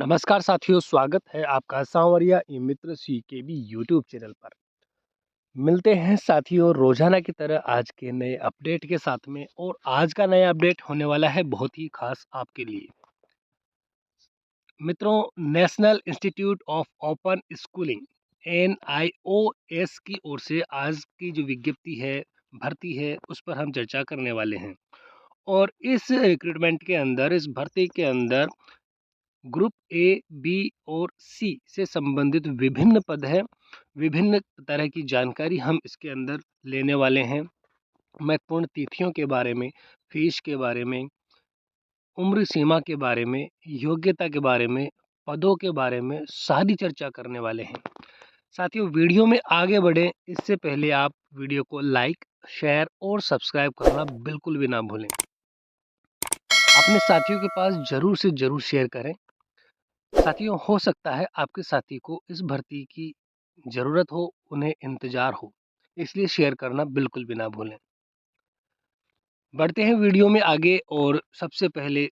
नमस्कार साथियों, स्वागत है आपका सांवरिया ई मित्र सीकेबी यूट्यूब चैनल पर। मिलते हैं साथियों रोजाना की तरह आज के नए अपडेट के साथ में। और आज का नया अपडेट होने वाला है बहुत ही खास आपके लिए मित्रों। National institute of open schooling NIOS की ओर से आज की जो विज्ञप्ति है, भर्ती है, उस पर हम चर्चा करने वाले हैं। और इस रिक्रूटमेंट के अंदर, इस भर्ती के अंदर ग्रुप A, B और C से संबंधित विभिन्न पद हैं। विभिन्न तरह की जानकारी हम इसके अंदर लेने वाले हैं। महत्वपूर्ण तिथियों के बारे में, फीस के बारे में, उम्र सीमा के बारे में, योग्यता के बारे में, पदों के बारे में सारी चर्चा करने वाले हैं। साथियों, वीडियो में आगे बढ़े इससे पहले आप वीडियो को लाइक, शेयर और सब्सक्राइब करना बिल्कुल भी ना भूलें। अपने साथियों के पास जरूर से जरूर शेयर करें। साथियों, हो सकता है आपके साथी को इस भर्ती की ज़रूरत हो, उन्हें इंतज़ार हो, इसलिए शेयर करना बिल्कुल भी ना भूलें। बढ़ते हैं वीडियो में आगे और सबसे पहले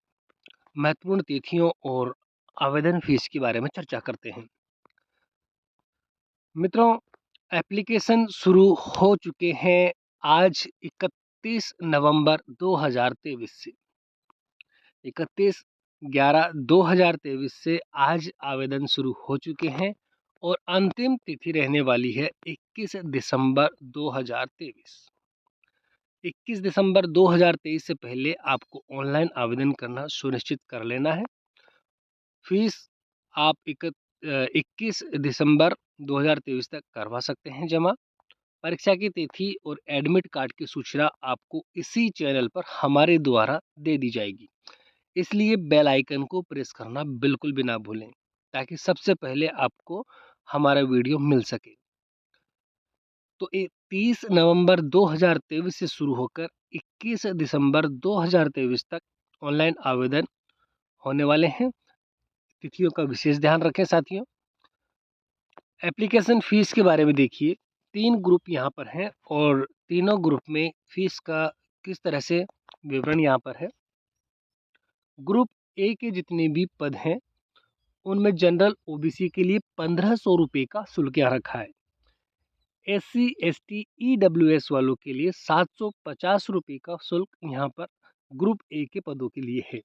महत्वपूर्ण तिथियों और आवेदन फीस के बारे में चर्चा करते हैं। मित्रों, एप्लीकेशन शुरू हो चुके हैं आज 31 नवंबर 2023 से। 31/11/2023 से आज आवेदन शुरू हो चुके हैं और अंतिम तिथि रहने वाली है 21 दिसंबर 2023। 21 दिसंबर 2023 से पहले आपको ऑनलाइन आवेदन करना सुनिश्चित कर लेना है। फीस आप 21 दिसंबर 2023 तक करवा सकते हैं जमा। परीक्षा की तिथि और एडमिट कार्ड की सूचना आपको इसी चैनल पर हमारे द्वारा दे दी जाएगी, इसलिए बेल आइकन को प्रेस करना बिल्कुल भी ना भूलें ताकि सबसे पहले आपको हमारा वीडियो मिल सके। तो 30 नवंबर 2023 से शुरू होकर 21 दिसंबर 2023 तक ऑनलाइन आवेदन होने वाले हैं। तिथियों का विशेष ध्यान रखें साथियों। एप्लीकेशन फीस के बारे में देखिए, 3 ग्रुप यहाँ पर हैं और तीनों ग्रुप में फीस का किस तरह से विवरण यहाँ पर है। ग्रुप ए के जितने भी पद हैं उनमें जनरल OBC के लिए 1500 रुपये का शुल्क यहाँ रखा है। SC ST EWS वालों के लिए 750 रुपये का शुल्क यहाँ पर ग्रुप ए के पदों के लिए है।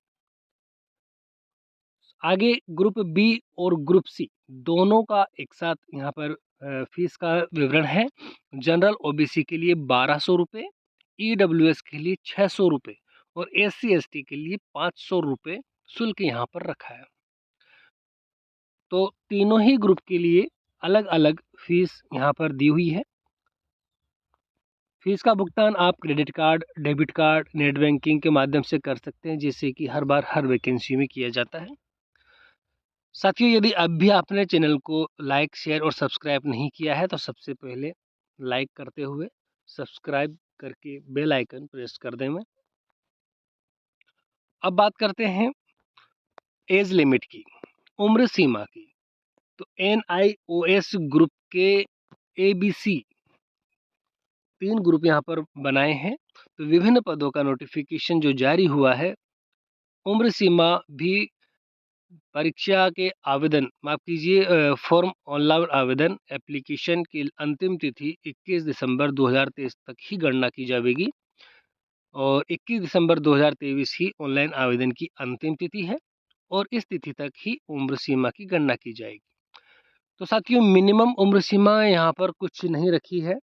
आगे ग्रुप बी और ग्रुप सी दोनों का एक साथ यहाँ पर फीस का विवरण है। जनरल OBC के लिए 1200 रुपये, EWS के लिए 600 रुपये और SC ST के लिए 500 रुपये शुल्क यहाँ पर रखा है। तो तीनों ही ग्रुप के लिए अलग अलग फीस यहाँ पर दी हुई है। फीस का भुगतान आप credit card, debit card, net banking के माध्यम से कर सकते हैं, जैसे कि हर बार हर वैकेंसी में किया जाता है। साथियों, यदि अब भी आपने चैनल को लाइक, शेयर और सब्सक्राइब नहीं किया है तो सबसे पहले लाइक करते हुए सब्सक्राइब करके बेल आइकन प्रेस कर दें। मैं अब बात करते हैं एज लिमिट की, उम्र सीमा की। तो NIOS ग्रुप के ABC 3 ग्रुप यहाँ पर बनाए हैं। तो विभिन्न पदों का नोटिफिकेशन जो जारी हुआ है, उम्र सीमा भी परीक्षा के आवेदन, माफ़ कीजिए, फॉर्म ऑनलाइन आवेदन एप्लीकेशन की अंतिम तिथि 21 दिसंबर 2023 तक ही गणना की जाएगी और 21 दिसंबर 2023 ही ऑनलाइन आवेदन की अंतिम तिथि है और इस तिथि तक ही उम्र सीमा की गणना की जाएगी। तो साथियों, मिनिमम उम्र सीमा यहाँ पर कुछ नहीं रखी है।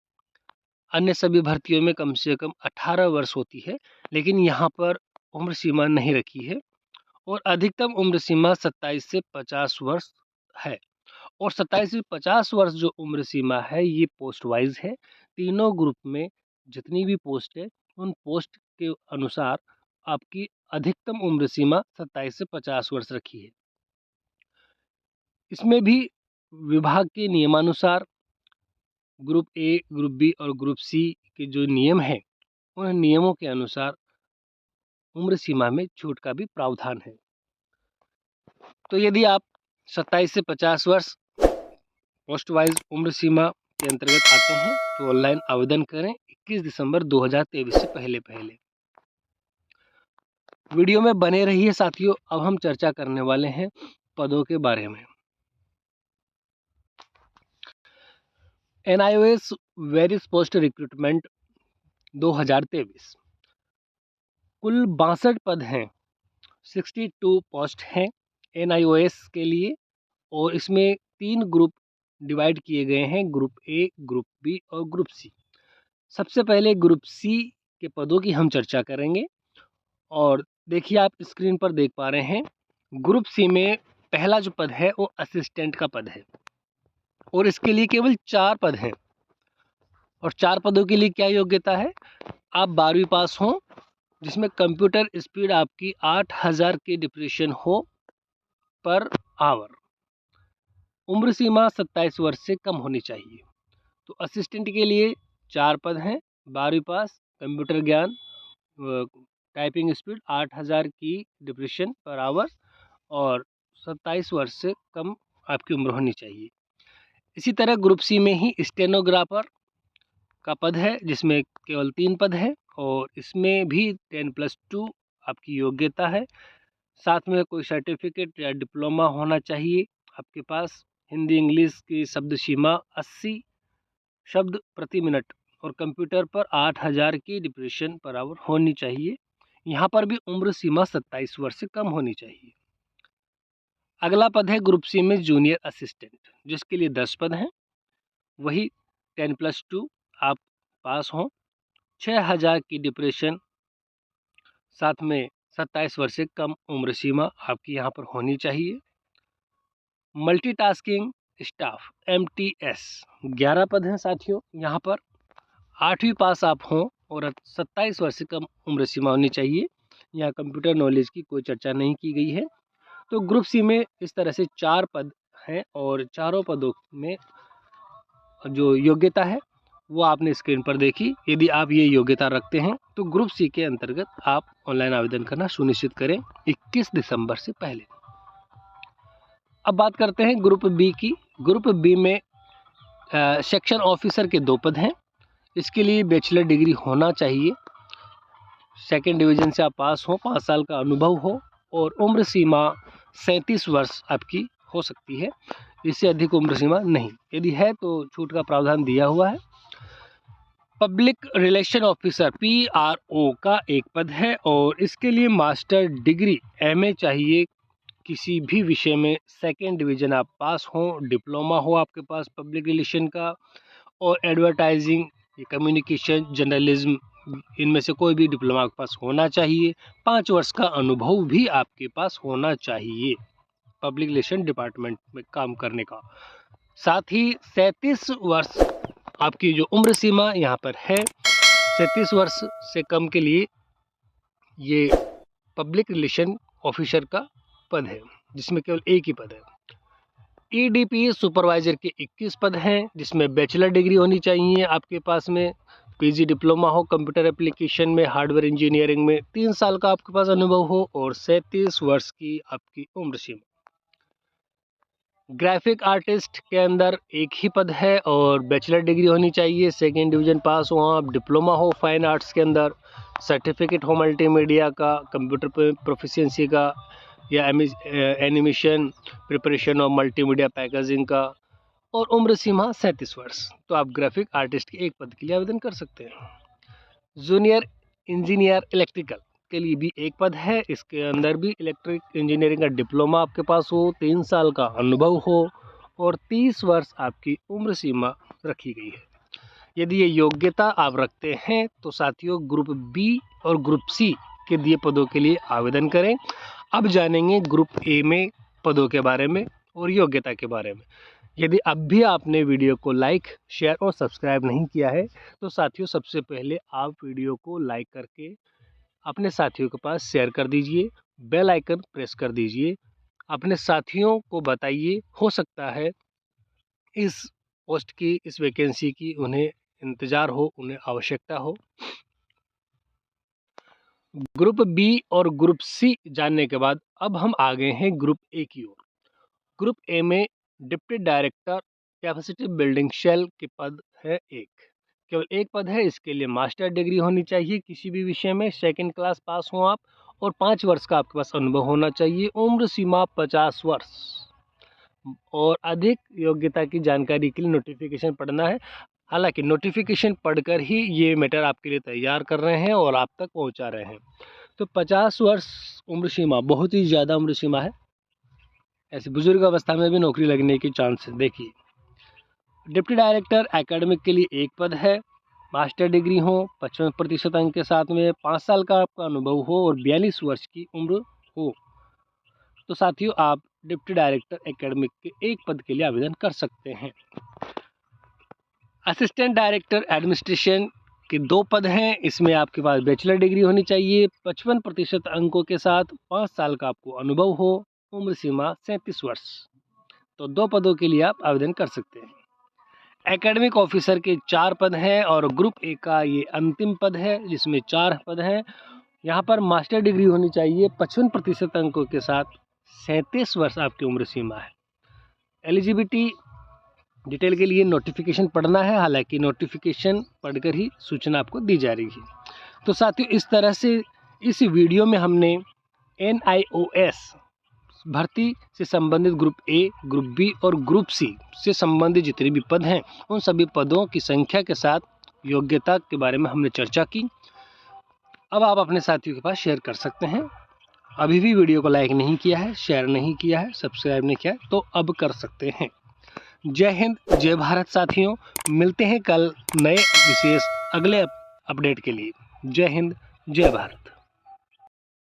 अन्य सभी भर्तियों में कम से कम 18 वर्ष होती है, लेकिन यहाँ पर उम्र सीमा नहीं रखी है। और अधिकतम उम्र सीमा 27 से 50 वर्ष है। और 27 से 50 वर्ष जो उम्र सीमा है, ये पोस्ट वाइज है। तीनों ग्रुप में जितनी भी पोस्ट है, उन पोस्ट के अनुसार आपकी अधिकतम उम्र सीमा 27 से 50 वर्ष रखी है। इसमें भी विभाग के नियमानुसार ग्रुप ए, ग्रुप बी और ग्रुप सी के जो नियम हैं, उन नियमों के अनुसार उम्र सीमा में छूट का भी प्रावधान है। तो यदि आप 27 से 50 वर्ष पोस्ट वाइज उम्र सीमा के अंतर्गत आते हैं तो ऑनलाइन आवेदन करें 21 दिसंबर 2023 से पहले। वीडियो में बने रहिए साथियों। अब हम चर्चा करने वाले हैं पदों के बारे में। NIOS वेरियस पोस्ट रिक्रूटमेंट 2023 कुल 62 पद हैं, 62 पोस्ट हैं NIOS के लिए, और इसमें 3 ग्रुप डिवाइड किए गए हैं, ग्रुप ए, ग्रुप बी और ग्रुप सी। सबसे पहले ग्रुप सी के पदों की हम चर्चा करेंगे। और देखिए, आप स्क्रीन पर देख पा रहे हैं, ग्रुप सी में पहला जो पद है वो असिस्टेंट का पद है, और इसके लिए केवल 4 पद हैं। और 4 पदों के लिए क्या योग्यता है? आप 12वीं पास हों, जिसमें कंप्यूटर स्पीड आपकी 8000 की डिप्रेशन हो पर आवर, उम्र सीमा 27 वर्ष से कम होनी चाहिए। तो असिस्टेंट के लिए 4 पद हैं, 12वीं पास, कंप्यूटर ज्ञान, टाइपिंग स्पीड 8000 की डिप्रेशन पर आवर, और 27 वर्ष से कम आपकी उम्र होनी चाहिए। इसी तरह ग्रुप सी में ही स्टेनोग्राफर का पद है, जिसमें केवल 3 पद है, और इसमें भी 10+2 आपकी योग्यता है। साथ में कोई सर्टिफिकेट या डिप्लोमा होना चाहिए आपके पास। हिंदी इंग्लिश की शब्द सीमा 80 शब्द प्रति मिनट, और कंप्यूटर पर 8000 की डिप्रेशन पर आवर होनी चाहिए। यहाँ पर भी उम्र सीमा 27 वर्ष से कम होनी चाहिए। अगला पद है ग्रुप सी में जूनियर असिस्टेंट, जिसके लिए 10 पद हैं, वही 10+2 आप पास हों, 6000 की डिप्रेशन, साथ में 27 वर्ष से कम उम्र सीमा आपकी यहाँ पर होनी चाहिए। मल्टीटास्किंग स्टाफ MTS 11 पद हैं साथियों, यहाँ पर 8वीं पास आप हों और 27 वर्ष से कम उम्र सीमा होनी चाहिए। यहाँ कंप्यूटर नॉलेज की कोई चर्चा नहीं की गई है। तो ग्रुप सी में इस तरह से 4 पद हैं, और चारों पदों में जो योग्यता है वो आपने स्क्रीन पर देखी। यदि आप ये योग्यता रखते हैं तो ग्रुप सी के अंतर्गत आप ऑनलाइन आवेदन करना सुनिश्चित करें 21 दिसंबर से पहले। अब बात करते हैं ग्रुप बी की। ग्रुप बी में सेक्शन ऑफिसर के 2 पद हैं, इसके लिए बैचलर डिग्री होना चाहिए, 2nd डिवीजन से आप पास हो, 5 साल का अनुभव हो, और उम्र सीमा 37 वर्ष आपकी हो सकती है, इससे अधिक उम्र सीमा नहीं। यदि है तो छूट का प्रावधान दिया हुआ है। पब्लिक रिलेशन ऑफिसर PRO का 1 पद है, और इसके लिए मास्टर डिग्री MA चाहिए, किसी भी विषय में 2nd डिवीजन आप पास हो, डिप्लोमा हो आपके पास पब्लिक रिलेशन का, और एडवर्टाइजिंग, कम्युनिकेशन, जर्नलिज्म, इनमें से कोई भी डिप्लोमा आपके पास होना चाहिए। 5 वर्ष का अनुभव भी आपके पास होना चाहिए पब्लिक रिलेशन डिपार्टमेंट में काम करने का। साथ ही 37 वर्ष आपकी जो उम्र सीमा यहाँ पर है, 37 वर्ष से कम के लिए ये पब्लिक रिलेशन ऑफिसर का पद है, जिसमें केवल 1 ही पद है। EDP सुपरवाइजर के 21 पद हैं, जिसमें बैचलर डिग्री होनी चाहिए आपके पास में, PG डिप्लोमा हो कंप्यूटर एप्लीकेशन में, हार्डवेयर इंजीनियरिंग में, 3 साल का आपके पास अनुभव हो, और 37 वर्ष की आपकी उम्र सीमा। ग्राफिक आर्टिस्ट के अंदर 1 ही पद है, और बैचलर डिग्री होनी चाहिए, 2nd डिवीजन पास हो आप, डिप्लोमा हो फाइन आर्ट्स के अंदर, सर्टिफिकेट हो मल्टीमीडिया का, कंप्यूटर पे प्रोफिशिएंसी का, या एनिमेशन प्रिपरेशन और मल्टीमीडिया पैकेजिंग का, और उम्र सीमा 37 वर्ष। तो आप ग्राफिक आर्टिस्ट के 1 पद के लिए आवेदन कर सकते हैं। जूनियर इंजीनियर इलेक्ट्रिकल के लिए भी 1 पद है, इसके अंदर भी इलेक्ट्रिक इंजीनियरिंग का डिप्लोमा आपके पास हो, 3 साल का अनुभव हो, और 30 वर्ष आपकी उम्र सीमा रखी गई है। यदि ये योग्यता आप रखते हैं तो साथियों ग्रुप बी और ग्रुप सी के दिए पदों के लिए आवेदन करें। अब जानेंगे ग्रुप ए में पदों के बारे में और योग्यता के बारे में। यदि अब भी आपने वीडियो को लाइक, शेयर और सब्सक्राइब नहीं किया है तो साथियों सबसे पहले आप वीडियो को लाइक करके अपने साथियों के पास शेयर कर दीजिए, बेल आइकन प्रेस कर दीजिए, अपने साथियों को बताइए, हो सकता है इस पोस्ट की, इस वैकेंसी की उन्हें इंतज़ार हो, उन्हें आवश्यकता हो। ग्रुप बी और ग्रुप सी जानने के बाद अब हम आ गए हैं ग्रुप ए की ओर। ग्रुप ए में deputy director capacity building cell के पद है 1, केवल 1 पद है। इसके लिए मास्टर डिग्री होनी चाहिए किसी भी विषय में, 2nd क्लास पास हो आप, और 5 वर्ष का आपके पास अनुभव होना चाहिए। उम्र सीमा 50 वर्ष और अधिक योग्यता की जानकारी के लिए नोटिफिकेशन पढ़ना है। हालांकि नोटिफिकेशन पढ़कर ही ये मैटर आपके लिए तैयार कर रहे हैं और आप तक पहुंचा रहे हैं। तो 50 वर्ष उम्र सीमा बहुत ही ज़्यादा उम्र सीमा है। ऐसे बुजुर्ग अवस्था में भी नौकरी लगने की चांस है। देखिए, डिप्टी डायरेक्टर एकेडमिक के लिए एक पद है। मास्टर डिग्री हो, 55% अंक के साथ में 5 साल का आपका अनुभव हो और 42 वर्ष की उम्र हो, तो साथियों आप डिप्टी डायरेक्टर एकेडमिक के एक पद के लिए आवेदन कर सकते हैं। असिस्टेंट डायरेक्टर एडमिनिस्ट्रेशन के 2 पद हैं। इसमें आपके पास बैचलर डिग्री होनी चाहिए, 55% अंकों के साथ 5 साल का आपको अनुभव हो, उम्र सीमा 37 वर्ष। तो 2 पदों के लिए आप आवेदन कर सकते हैं। एकेडमिक ऑफिसर के 4 पद हैं और ग्रुप ए का ये अंतिम पद है जिसमें 4 पद हैं। यहाँ पर मास्टर डिग्री होनी चाहिए, 55% अंकों के साथ 37 वर्ष आपकी उम्र सीमा है। एलिजिबिलिटी डिटेल के लिए नोटिफिकेशन पढ़ना है। हालांकि नोटिफिकेशन पढ़कर ही सूचना आपको दी जा रही है। तो साथियों, इस तरह से इस वीडियो में हमने NIOS भर्ती से संबंधित ग्रुप ए, ग्रुप बी और ग्रुप सी से संबंधित जितने भी पद हैं उन सभी पदों की संख्या के साथ योग्यता के बारे में हमने चर्चा की। अब आप अपने साथियों के पास शेयर कर सकते हैं। अभी भी वीडियो को लाइक नहीं किया है, शेयर नहीं किया है, सब्सक्राइब नहीं किया है तो अब कर सकते हैं। जय हिंद, जय भारत साथियों। मिलते हैं कल नए विशेष अगले अपडेट के लिए। जय हिंद, जय भारत।